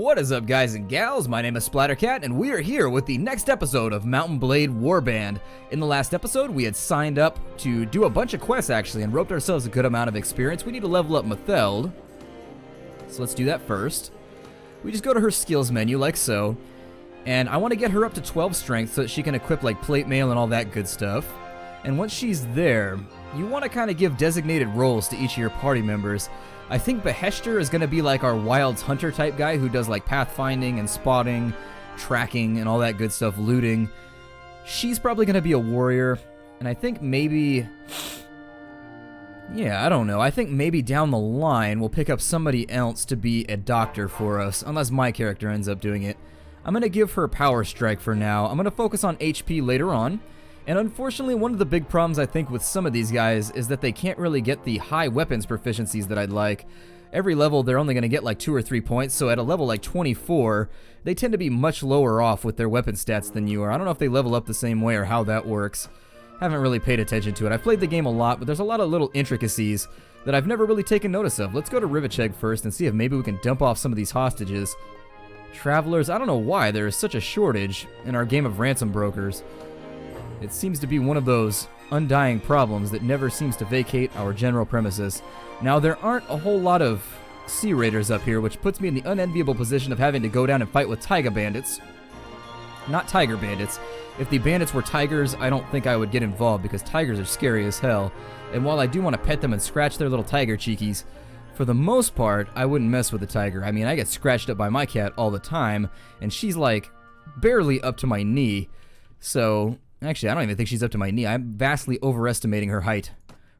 What is up, guys and gals? My name is Splattercat, and we are here with the next episode of Mount & Blade Warband. In the last episode, we had signed up to do a bunch of quests, actually, and roped ourselves a good amount of experience. We need to level up Matheld, so let's do that first. We just go to her skills menu, like so, and I want to get her up to 12 strength so that she can equip, like, plate mail and all that good stuff. And once she's there, you want to kind of give designated roles to each of your party members. I think Beheshter is going to be like our Wilds Hunter type guy who does like pathfinding and spotting, tracking and all that good stuff, looting. She's probably going to be a warrior, and I think maybe, yeah, I don't know. I think maybe down the line we'll pick up somebody else to be a doctor for us, unless my character ends up doing it. I'm going to give her Power Strike for now. I'm going to focus on HP later on. And unfortunately, one of the big problems I think with some of these guys is that they can't really get the high weapons proficiencies that I'd like. Every level, they're only going to get like 2 or 3 points, so at a level like 24, they tend to be much lower off with their weapon stats than you are. I don't know if they level up the same way or how that works. Haven't really paid attention to it. I've played the game a lot, but there's a lot of little intricacies that I've never really taken notice of. Let's go to Rivacheg first and see if maybe we can dump off some of these hostages. Travelers, I don't know why there is such a shortage in our game of ransom brokers. It seems to be one of those undying problems that never seems to vacate our general premises. Now, there aren't a whole lot of sea raiders up here, which puts me in the unenviable position of having to go down and fight with taiga bandits. Not tiger bandits. If the bandits were tigers, I don't think I would get involved because tigers are scary as hell. And while I do want to pet them and scratch their little tiger cheekies, for the most part, I wouldn't mess with a tiger. I mean, I get scratched up by my cat all the time, and she's like barely up to my knee. So actually, I don't even think she's up to my knee. I'm vastly overestimating her height,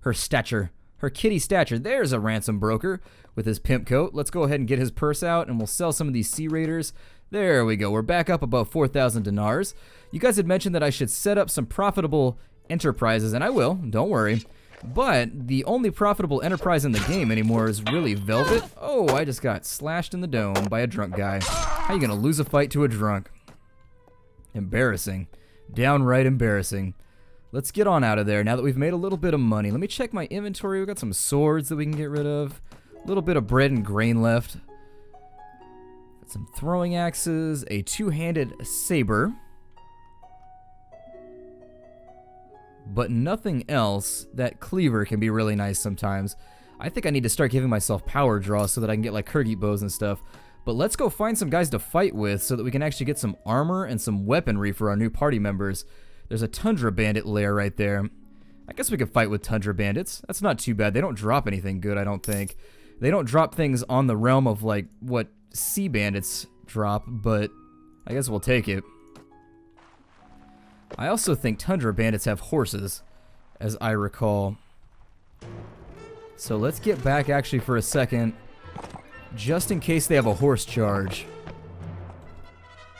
her stature, her kitty stature. There's a ransom broker with his pimp coat. Let's go ahead and get his purse out, and we'll sell some of these sea raiders. There we go. We're back up above 4,000 dinars. You guys had mentioned that I should set up some profitable enterprises, and I will. Don't worry. But the only profitable enterprise in the game anymore is really Velvet. Oh, I just got slashed in the dome by a drunk guy. How are you going to lose a fight to a drunk? Embarrassing. Downright embarrassing. Let's get on out of there now that we've made a little bit of money. Let me check my inventory. We've got some swords that we can get rid of. A little bit of bread and grain left. Got some throwing axes. A two-handed saber. But nothing else. That cleaver can be really nice sometimes. I think I need to start giving myself power draws so that I can get like Kurgit bows and stuff. But let's go find some guys to fight with so that we can actually get some armor and some weaponry for our new party members. There's a Tundra bandit lair right there. I guess we could fight with Tundra bandits. That's not too bad. They don't drop anything good, I don't think. They don't drop things on the realm of like what sea bandits drop, but I guess we'll take it. I also think Tundra bandits have horses, as I recall. So let's get back actually for a second, just in case they have a horse charge.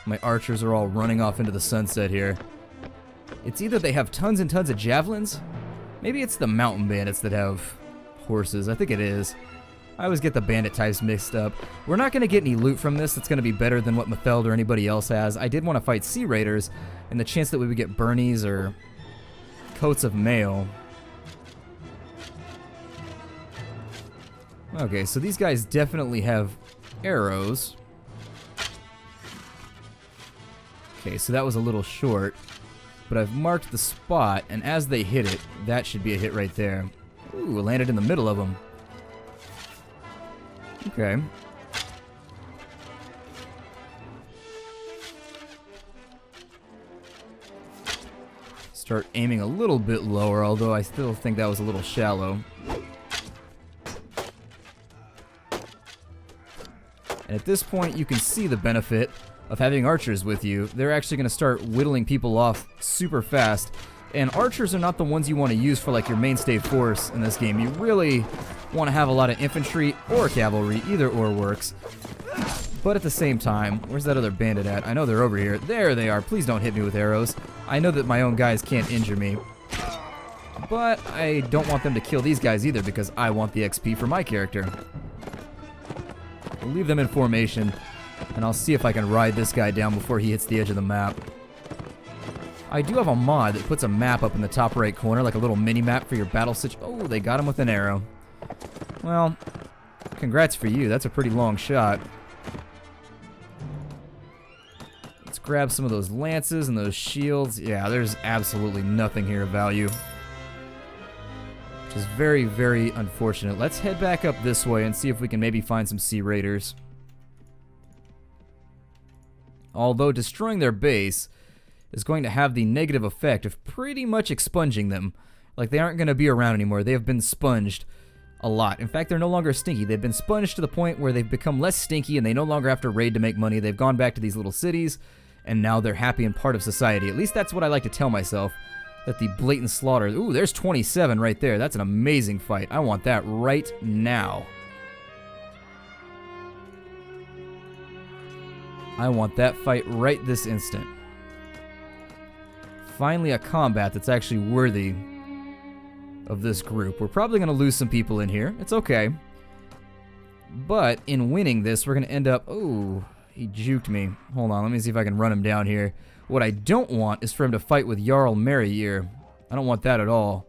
My archers are all running off into the sunset here. It's either they have tons and tons of javelins. Maybe it's the mountain bandits that have horses. I think it is. I always get the bandit types mixed up. We're not going to get any loot from this that's going to be better than what Matheld or anybody else has. I did want to fight sea raiders, and the chance that we would get Burnies or coats of mail. Okay, so these guys definitely have arrows. Okay, so that was a little short. But I've marked the spot, and as they hit it, that should be a hit right there. Ooh, landed in the middle of them. Okay. Start aiming a little bit lower, although I still think that was a little shallow. And at this point, you can see the benefit of having archers with you. They're actually going to start whittling people off super fast. And archers are not the ones you want to use for like your mainstay force in this game. You really want to have a lot of infantry or cavalry. Either or works. But at the same time, where's that other bandit at? I know they're over here. There they are. Please don't hit me with arrows. I know that my own guys can't injure me. But I don't want them to kill these guys either because I want the XP for my character. We'll leave them in formation, and I'll see if I can ride this guy down before he hits the edge of the map. I do have a mod that puts a map up in the top right corner, like a little mini-map for your battle situation. Oh, they got him with an arrow. Well, congrats for you. That's a pretty long shot. Let's grab some of those lances and those shields. Yeah, there's absolutely nothing here of value. Which is very, very unfortunate. Let's head back up this way and see if we can maybe find some Sea Raiders. Although destroying their base is going to have the negative effect of pretty much expunging them. Like, they aren't going to be around anymore. They have been sponged a lot. In fact, they're no longer stinky. They've been sponged to the point where they've become less stinky and they no longer have to raid to make money. They've gone back to these little cities, and now they're happy and part of society. At least that's what I like to tell myself, that the blatant slaughter... Ooh, there's 27 right there. That's an amazing fight. I want that right now. I want that fight right this instant. Finally a combat that's actually worthy of this group. We're probably going to lose some people in here. It's okay. But in winning this, we're going to end up... Ooh, he juked me. Hold on, let me see if I can run him down here. What I don't want is for him to fight with Jarl Merryyear. I don't want that at all.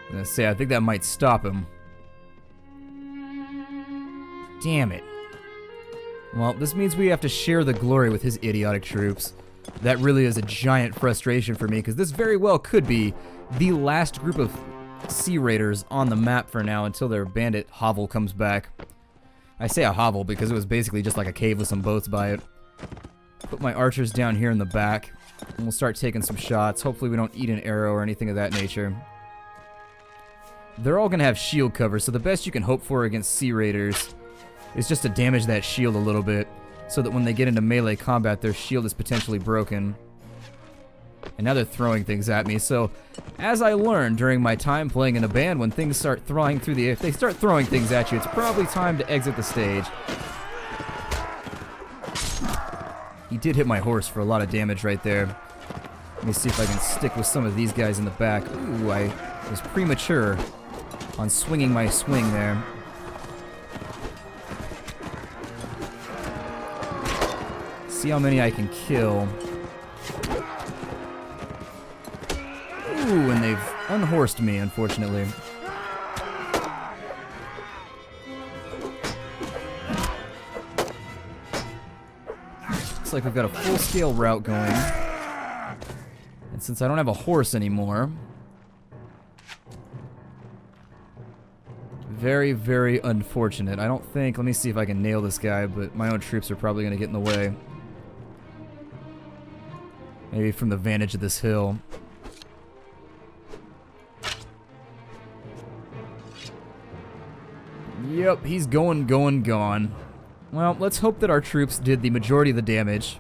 I'm gonna say, I think that might stop him. Damn it. Well, this means we have to share the glory with his idiotic troops. That really is a giant frustration for me, because this very well could be the last group of Sea Raiders on the map for now until their bandit hovel comes back. I say a hovel because it was basically just like a cave with some boats by it. Put my archers down here in the back, and we'll start taking some shots. Hopefully we don't eat an arrow or anything of that nature. They're all going to have shield cover, so the best you can hope for against Sea Raiders is just to damage that shield a little bit, so that when they get into melee combat, their shield is potentially broken. And now they're throwing things at me, so as I learned during my time playing in a band, when things start throwing through the air, if they start throwing things at you, it's probably time to exit the stage. He did hit my horse for a lot of damage right there. Let me see if I can stick with some of these guys in the back. Ooh, I was premature on swinging my swing there. See how many I can kill. Ooh, and they've unhorsed me, unfortunately. Looks like we've got a full-scale route going. And since I don't have a horse anymore... Very, very unfortunate. I don't think... Let me see if I can nail this guy, but my own troops are probably going to get in the way. Maybe from the vantage of this hill. Yep, he's gone. Well, let's hope that our troops did the majority of the damage.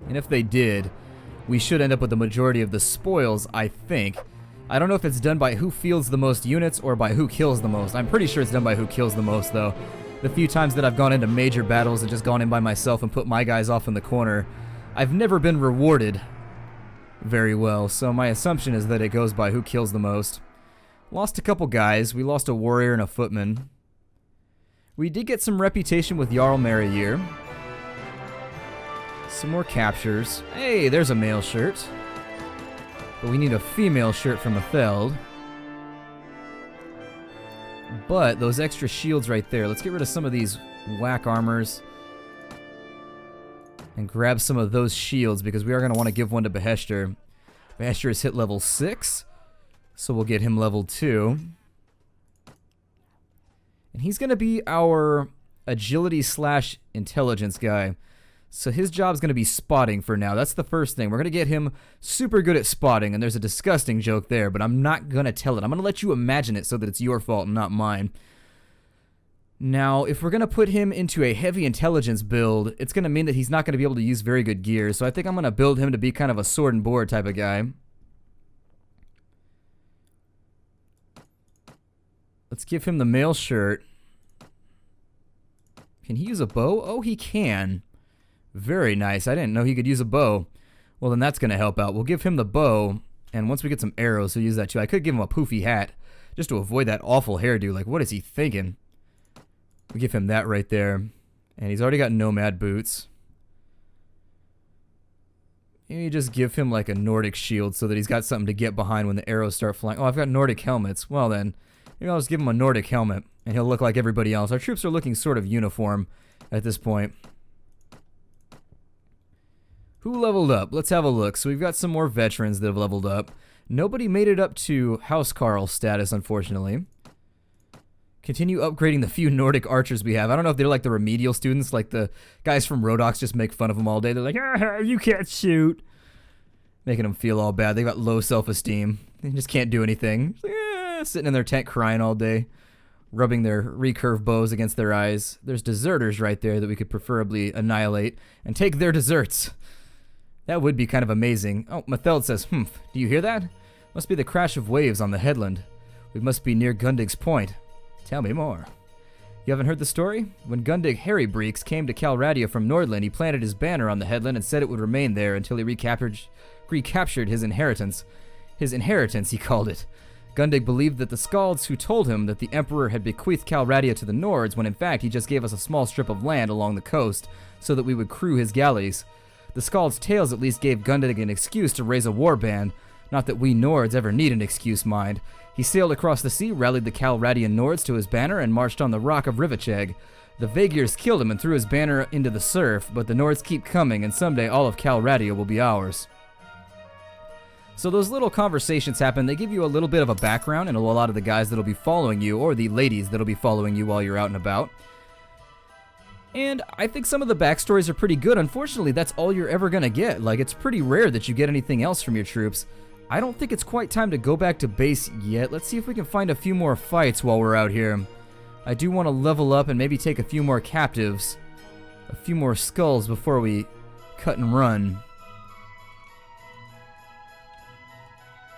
And if they did, we should end up with the majority of the spoils, I think. I don't know if it's done by who fields the most units or by who kills the most. I'm pretty sure it's done by who kills the most, though. The few times that I've gone into major battles and just gone in by myself and put my guys off in the corner, I've never been rewarded very well, so my assumption is that it goes by who kills the most. Lost a couple guys. We lost a warrior and a footman. We did get some reputation with Jarl Merryyear. Some more captures. Hey, there's a male shirt. But we need a female shirt from Atheld. But those extra shields right there, let's get rid of some of these whack armors and grab some of those shields, because we are going to want to give one to Beheshter. Beheshter is hit level 6, so we'll get him level 2. And he's going to be our agility/intelligence guy. So his job's going to be spotting for now. That's the first thing. We're going to get him super good at spotting, and there's a disgusting joke there, but I'm not going to tell it. I'm going to let you imagine it so that it's your fault and not mine. Now, if we're going to put him into a heavy intelligence build, it's going to mean that he's not going to be able to use very good gear, so I think I'm going to build him to be kind of a sword and board type of guy. Let's give him the mail shirt. Can he use a bow? Oh, he can. Very nice. I didn't know he could use a bow. Well, then that's going to help out. We'll give him the bow, and once we get some arrows, he'll use that too. I could give him a poofy hat, just to avoid that awful hairdo. Like, what is he thinking? We give him that right there. And he's already got nomad boots. Maybe just give him like a Nordic shield so that he's got something to get behind when the arrows start flying. Oh, I've got Nordic helmets. Well then, maybe I'll just give him a Nordic helmet and he'll look like everybody else. Our troops are looking sort of uniform at this point. Who leveled up? Let's have a look. So we've got some more veterans that have leveled up. Nobody made it up to Housecarl status, unfortunately. Continue upgrading the few Nordic archers we have. I don't know if they're like the remedial students, like the guys from Rodox just make fun of them all day. They're like, ah, you can't shoot. Making them feel all bad. They got low self-esteem. They just can't do anything. Sitting in their tent crying all day. Rubbing their recurve bows against their eyes. There's deserters right there that we could preferably annihilate and take their desserts. That would be kind of amazing. Oh, Matheld says, do you hear that? Must be the crash of waves on the headland. We must be near Gundig's Point. Tell me more. You haven't heard the story? When Gundig Harrybreeks came to Calradia from Nordland, he planted his banner on the headland and said it would remain there until he recaptured his inheritance. His inheritance, he called it. Gundig believed that the Skalds who told him that the Emperor had bequeathed Calradia to the Nords, when in fact he just gave us a small strip of land along the coast so that we would crew his galleys. The Skald's tales at least gave Gundig an excuse to raise a warband. Not that we Nords ever need an excuse, mind. He sailed across the sea, rallied the Calradian Nords to his banner, and marched on the rock of Rivacheg. The Vaegirs killed him and threw his banner into the surf, but the Nords keep coming, and someday all of Calradia will be ours. So those little conversations happen. They give you a little bit of a background and a lot of the guys that'll be following you, or the ladies that'll be following you while you're out and about. And I think some of the backstories are pretty good. Unfortunately, that's all you're ever gonna get. Like, it's pretty rare that you get anything else from your troops. I don't think it's quite time to go back to base yet. Let's see if we can find a few more fights while we're out here. I do want to level up and maybe take a few more captives. A few more skulls before we cut and run.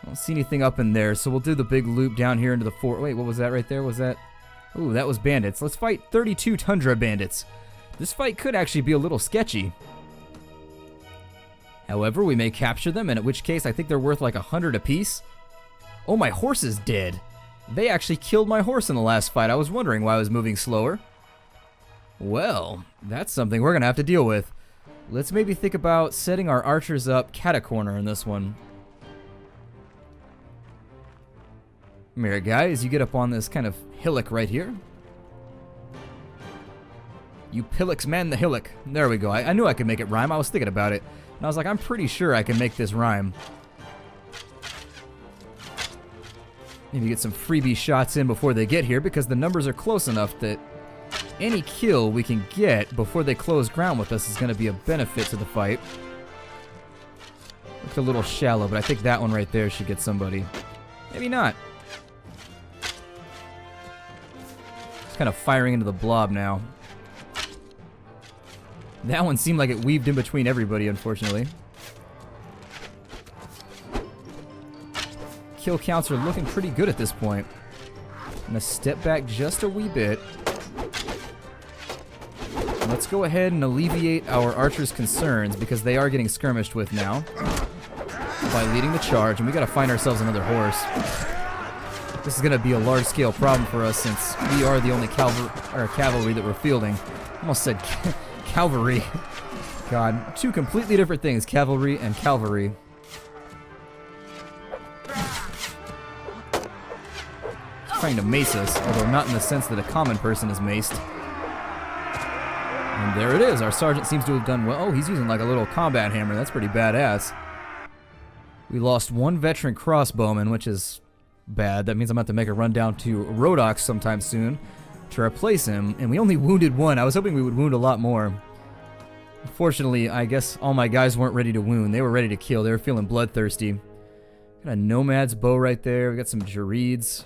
I don't see anything up in there, so we'll do the big loop down here into the fort. Wait, what was that right there? Was that... Ooh, that was bandits. Let's fight 32 Tundra bandits. This fight could actually be a little sketchy. However, we may capture them, and in which case I think they're worth like 100 apiece. Oh, my horse is dead. They actually killed my horse in the last fight. I was wondering why I was moving slower. Well, that's something we're going to have to deal with. Let's maybe think about setting our archers up catacorner in this one. Come here, guys. You get up on this kind of hillock right here. You pillocks man the hillock. There we go. I knew I could make it rhyme. I was thinking about it. And I was like, I'm pretty sure I can make this rhyme. Maybe get some freebie shots in before they get here, because the numbers are close enough that any kill we can get before they close ground with us is going to be a benefit to the fight. Looked a little shallow, but I think that one right there should get somebody. Maybe not. It's kind of firing into the blob now. That one seemed like it weaved in between everybody, unfortunately. Kill counts are looking pretty good at this point. I'm gonna step back just a wee bit. Let's go ahead and alleviate our archers' concerns, because they are getting skirmished with now by leading the charge, and we gotta find ourselves another horse. This is gonna be a large-scale problem for us, since we are the only cavalry that we're fielding. Almost said cavalry. God, two completely different things, cavalry and cavalry. He's trying to mace us, although not in the sense that a common person is maced. And there it is. Our sergeant seems to have done well. Oh, he's using like a little combat hammer. That's pretty badass. We lost one veteran crossbowman, which is bad. That means I'm about to make a run down to Rodox sometime soon to replace him. And we only wounded one. I was hoping we would wound a lot more. Unfortunately, I guess all my guys weren't ready to wound. They were ready to kill. They were feeling bloodthirsty. Got a nomad's bow right there. We got some Jarids.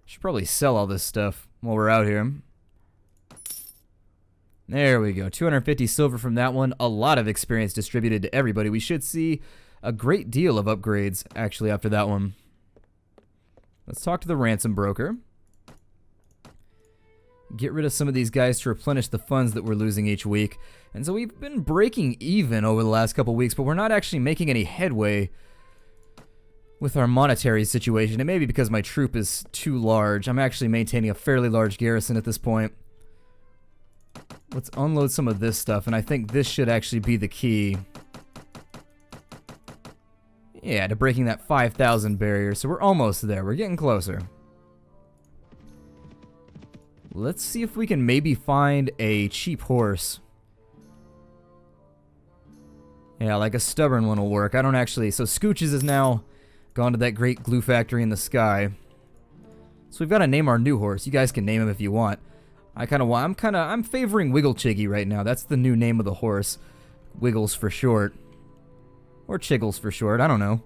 Should probably sell all this stuff while we're out here. There we go. 250 silver from that one. A lot of experience distributed to everybody. We should see a great deal of upgrades, actually, after that one. Let's talk to the ransom broker. Get rid of some of these guys to replenish the funds that we're losing each week. And so we've been breaking even over the last couple weeks, but we're not actually making any headway with our monetary situation. It may be because my troop is too large. I'm actually maintaining a fairly large garrison at this point. Let's unload some of this stuff, and I think this should actually be the key. Yeah, to breaking that 5,000 barrier, so we're almost there. We're getting closer. Let's see if we can maybe find a cheap horse. Yeah, like a stubborn one will work. I don't actually... So Scooches is now gone to that great glue factory in the sky. So we've got to name our new horse. You guys can name him if you want. I'm favoring Wiggle Chiggy right now. That's the new name of the horse. Wiggles for short. Or Chiggles for short, I don't know.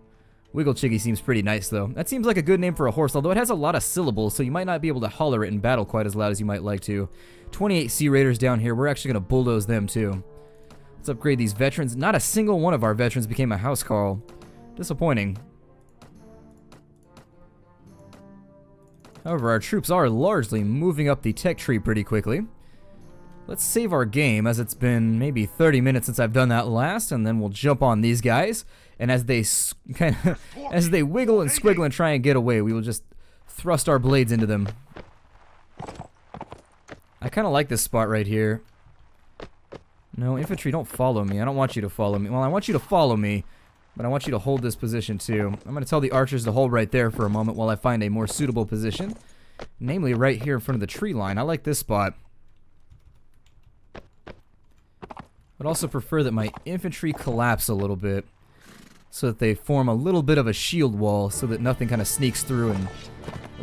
Wiggle Chiggy seems pretty nice though. That seems like a good name for a horse, although it has a lot of syllables, so you might not be able to holler it in battle quite as loud as you might like to. 28 Sea Raiders down here. We're actually going to bulldoze them too. Let's upgrade these veterans. Not a single one of our veterans became a house call. Disappointing. However, our troops are largely moving up the tech tree pretty quickly. Let's save our game, as it's been maybe 30 minutes since I've done that last, and then we'll jump on these guys. And as they as they wiggle and squiggle and try and get away, we will just thrust our blades into them. I kind of like this spot right here. No, infantry, don't follow me. I don't want you to follow me. Well, I want you to follow me, but I want you to hold this position too. I'm going to tell the archers to hold right there for a moment while I find a more suitable position. Namely, right here in front of the tree line. I like this spot. I'd also prefer that my infantry collapse a little bit, so that they form a little bit of a shield wall so that nothing kind of sneaks through and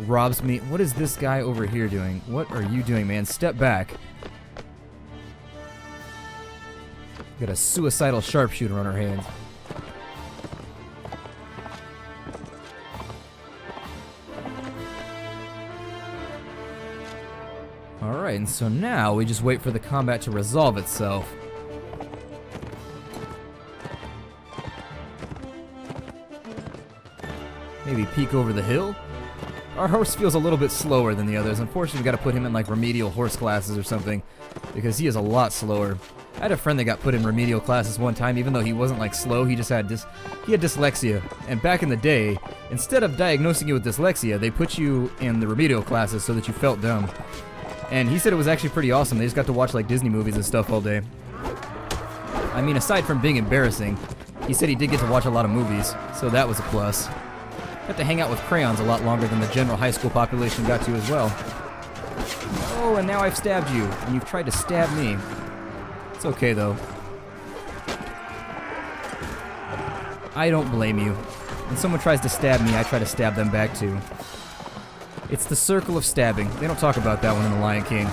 robs me. What is this guy over here doing? What are you doing, man? Step back. Got a suicidal sharpshooter on our hands. Alright, and so now we just wait for the combat to resolve itself. Maybe peek over the hill. Our horse feels a little bit slower than the others. Unfortunately, we got to put him in like remedial horse classes or something, because he is a lot slower. I had a friend that got put in remedial classes one time, even though he wasn't like slow. He just had dyslexia. And back in the day, instead of diagnosing you with dyslexia, they put you in the remedial classes so that you felt dumb. And he said it was actually pretty awesome. They just got to watch like Disney movies and stuff all day. I mean, aside from being embarrassing, he said he did get to watch a lot of movies, so that was a plus. Got to hang out with crayons a lot longer than the general high school population got to as well. Oh, and now I've stabbed you, and you've tried to stab me. It's okay, though. I don't blame you. When someone tries to stab me, I try to stab them back, too. It's the circle of stabbing. They don't talk about that one in The Lion King.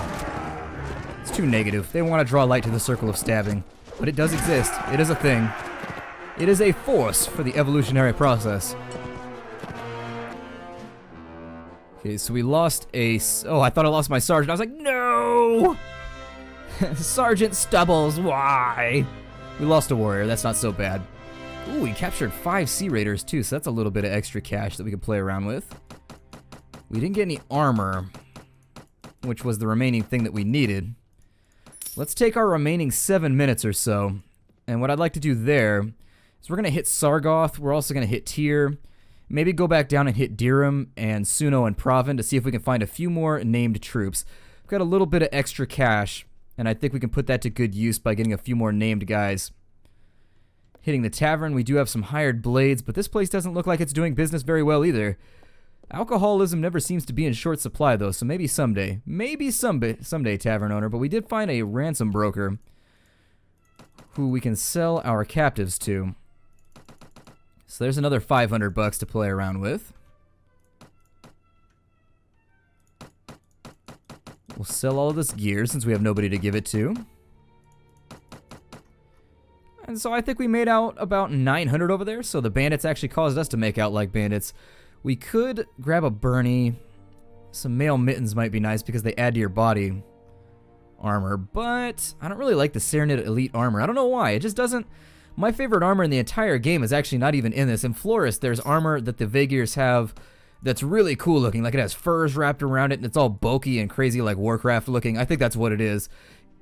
It's too negative. They want to draw light to the circle of stabbing. But it does exist. It is a thing. It is a force for the evolutionary process. Okay, so we lost a... Oh, I thought I lost my sergeant. I was like, no! Sergeant Stubbles, why? We lost a warrior. That's not so bad. Ooh, we captured 5 Sea Raiders, too, so that's a little bit of extra cash that we can play around with. We didn't get any armor, which was the remaining thing that we needed. Let's take our remaining 7 minutes or so, and what I'd like to do there is we're going to hit Sargoth. We're also going to hit Tyr. Maybe go back down and hit Dirham and Suno and Provin to see if we can find a few more named troops. We've got a little bit of extra cash, and I think we can put that to good use by getting a few more named guys. Hitting the tavern, we do have some hired blades, but this place doesn't look like it's doing business very well either. Alcoholism never seems to be in short supply, though, so maybe someday. Maybe someday, tavern owner, but we did find a ransom broker who we can sell our captives to. So there's another 500 bucks to play around with. We'll sell all of this gear since we have nobody to give it to. And so I think we made out about 900 over there, so the bandits actually caused us to make out like bandits. We could grab a Bernie. Some mail mittens might be nice because they add to your body armor, but I don't really like the Serenit Elite armor. I don't know why. It just doesn't... My favorite armor in the entire game is actually not even in this. In Florist, there's armor that the Vaegirs have that's really cool looking. Like it has furs wrapped around it and it's all bulky and crazy like Warcraft looking. I think that's what it is.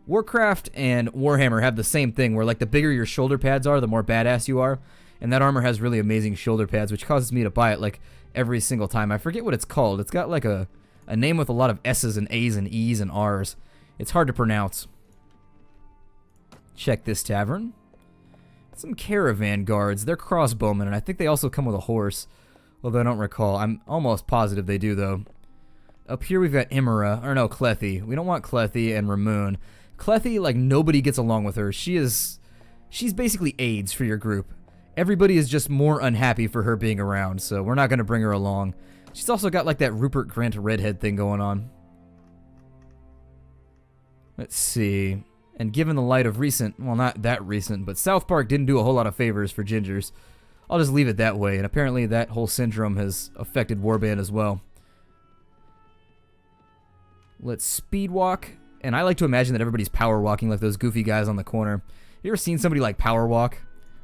Warcraft and Warhammer have the same thing where like the bigger your shoulder pads are, the more badass you are. And that armor has really amazing shoulder pads, which causes me to buy it like every single time. I forget what it's called. It's got like a name with a lot of S's and A's and E's and R's. It's hard to pronounce. Check this tavern. some caravan guards. They're crossbowmen, and I think they also come with a horse. Although I don't recall. I'm almost positive they do, though. Up here we've got Imara, or no, Clethy. We don't want Clethy and Ramoon. Clethy, like, nobody gets along with her. She's basically AIDS for your group. Everybody is just more unhappy for her being around, so we're not going to bring her along. She's also got, like, that Rupert Grint redhead thing going on. Let's see. And given the light of recent, well, not that recent, but South Park didn't do a whole lot of favors for gingers. I'll just leave it that way, and apparently that whole syndrome has affected Warband as well. Let's speed walk, and I like to imagine that everybody's power walking like those goofy guys on the corner. You ever seen somebody like power walk?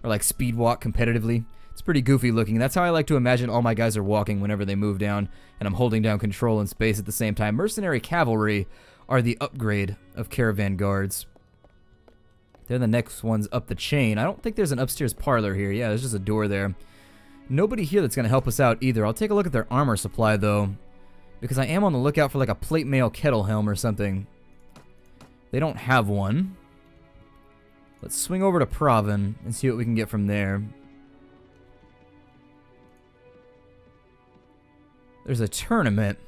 Or like speed walk competitively? It's pretty goofy looking. That's how I like to imagine all my guys are walking whenever they move down, and I'm holding down control and space at the same time. Mercenary cavalry are the upgrade of caravan guards. They're the next ones up the chain. I don't think there's an upstairs parlor here. Yeah, there's just a door there. Nobody here that's going to help us out either. I'll take a look at their armor supply, though, because I am on the lookout for like a plate mail kettle helm or something. They don't have one. Let's swing over to Provin and see what we can get from there. There's a tournament.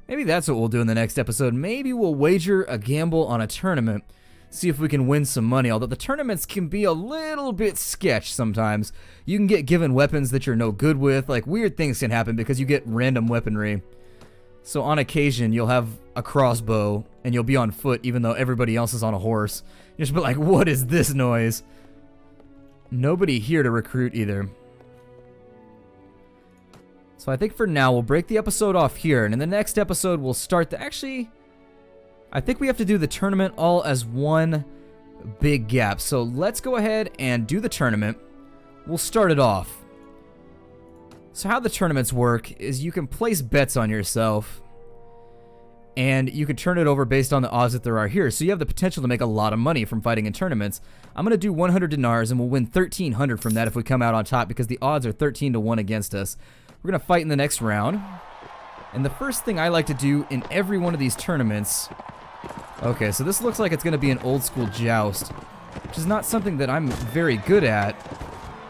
Maybe that's what we'll do in the next episode. Maybe we'll wager a gamble on a tournament. See if we can win some money, although the tournaments can be a little bit sketch sometimes. You can get given weapons that you're no good with. Like, weird things can happen because you get random weaponry. So on occasion, you'll have a crossbow, and you'll be on foot even though everybody else is on a horse. You'll just be like, what is this noise? Nobody here to recruit either. So I think for now, we'll break the episode off here, and in the next episode, we'll start the... Actually... I think we have to do the tournament all as one big gap. So let's go ahead and do the tournament. We'll start it off. So how the tournaments work is you can place bets on yourself, and you can turn it over based on the odds that there are here. So you have the potential to make a lot of money from fighting in tournaments. I'm going to do 100 dinars, and we'll win 1,300 from that if we come out on top, because the odds are 13 to 1 against us. We're going to fight in the next round. And the first thing I like to do in every one of these tournaments... Okay, so this looks like it's going to be an old school joust, which is not something that I'm very good at,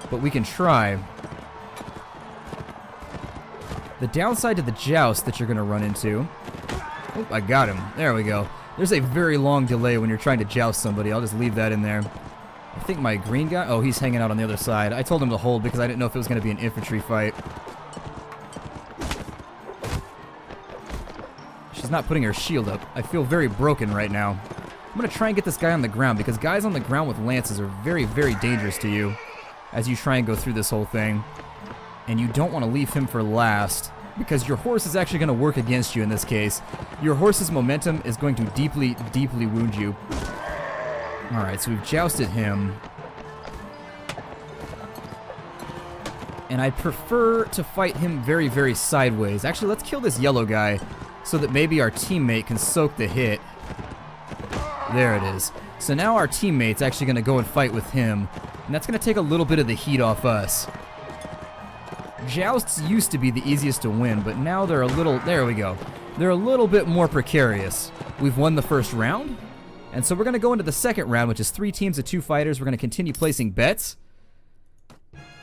but we can try. The downside to the joust that you're going to run into... Oh, I got him. There we go. There's a very long delay when you're trying to joust somebody. I'll just leave that in there. I think my green guy... Oh, he's hanging out on the other side. I told him to hold because I didn't know if it was going to be an infantry fight. She's not putting her shield up. I feel very broken right now. I'm going to try and get this guy on the ground, because guys on the ground with lances are very, very dangerous to you as you try and go through this whole thing. And you don't want to leave him for last, because your horse is actually going to work against you in this case. Your horse's momentum is going to deeply, deeply wound you. Alright, so we've jousted him. And I prefer to fight him very, very sideways. Actually, let's kill this yellow guy, so that maybe our teammate can soak the hit. There it is. So now our teammate's actually going to go and fight with him, and that's going to take a little bit of the heat off us. Jousts used to be the easiest to win, but now they're a little... There we go. They're a little bit more precarious. We've won the first round, and so we're going to go into the second round, which is 3 teams of 2 fighters. We're going to continue placing bets.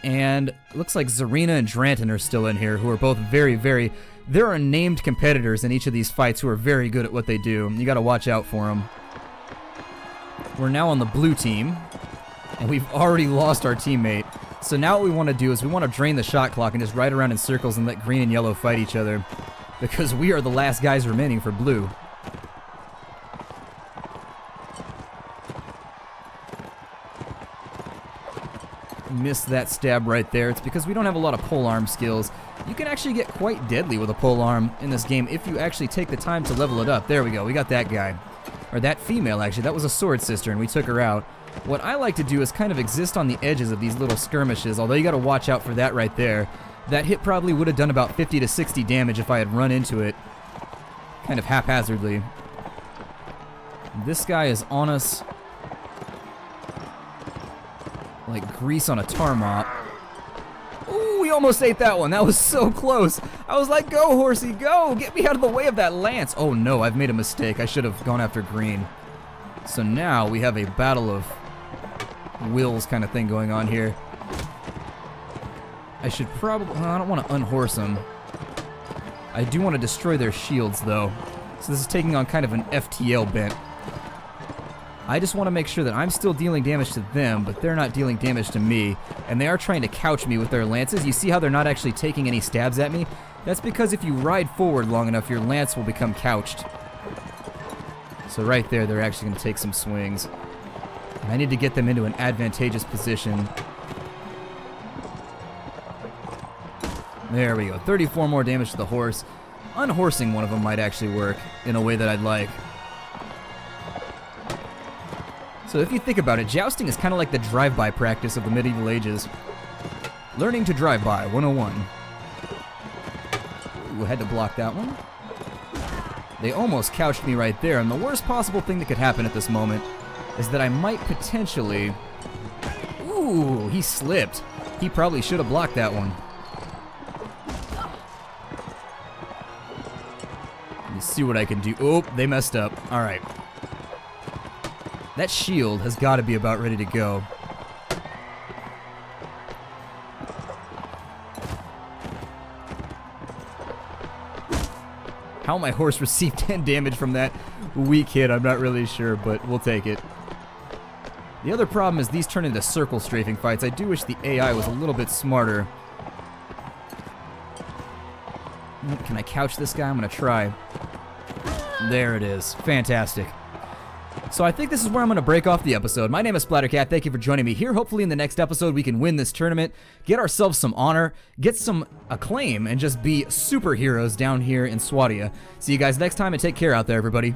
And it looks like Zarina and Dranton are still in here, who are both very, very... There are named competitors in each of these fights who are very good at what they do. You got to watch out for them. We're now on the blue team, and we've already lost our teammate. So now what we want to do is we want to drain the shot clock and just ride around in circles and let green and yellow fight each other, because we are the last guys remaining for blue. Missed that stab right there. It's because we don't have a lot of polearm skills. You can actually get quite deadly with a polearm in this game if you actually take the time to level it up. There we go. We got that guy. Or that female, actually. That was a sword sister, and we took her out. What I like to do is kind of exist on the edges of these little skirmishes, although you got to watch out for that right there. That hit probably would have done about 50 to 60 damage if I had run into it kind of haphazardly. This guy is on us like grease on a tar mop. Ooh, we almost ate that one. That was so close. I was like, go, horsey, go. Get me out of the way of that lance. Oh, no, I've made a mistake. I should have gone after green. So now we have a battle of wills kind of thing going on here. I should probably... Well, I don't want to unhorse them. I do want to destroy their shields, though. So this is taking on kind of an FTL bent. I just want to make sure that I'm still dealing damage to them, but they're not dealing damage to me. And they are trying to couch me with their lances. You see how they're not actually taking any stabs at me? That's because if you ride forward long enough, your lance will become couched. So right there, they're actually going to take some swings. And I need to get them into an advantageous position. There we go. 34 more damage to the horse. Unhorsing one of them might actually work in a way that I'd like. So if you think about it, jousting is kind of like the drive-by practice of the medieval ages. Learning to drive by, 101. Ooh, had to block that one. They almost couched me right there, and the worst possible thing that could happen at this moment is that I might potentially... Ooh, he slipped. He probably should have blocked that one. Let me see what I can do. Oh, they messed up. All right. That shield has got to be about ready to go. How my horse received 10 damage from that weak hit, I'm not really sure, but we'll take it. The other problem is these turn into circle strafing fights. I do wish the AI was a little bit smarter. Can I couch this guy? I'm going to try. There it is. Fantastic. So I think this is where I'm going to break off the episode. My name is Splattercat. Thank you for joining me here. Hopefully in the next episode we can win this tournament, get ourselves some honor, get some acclaim, and just be superheroes down here in Swadia. See you guys next time, and take care out there, everybody.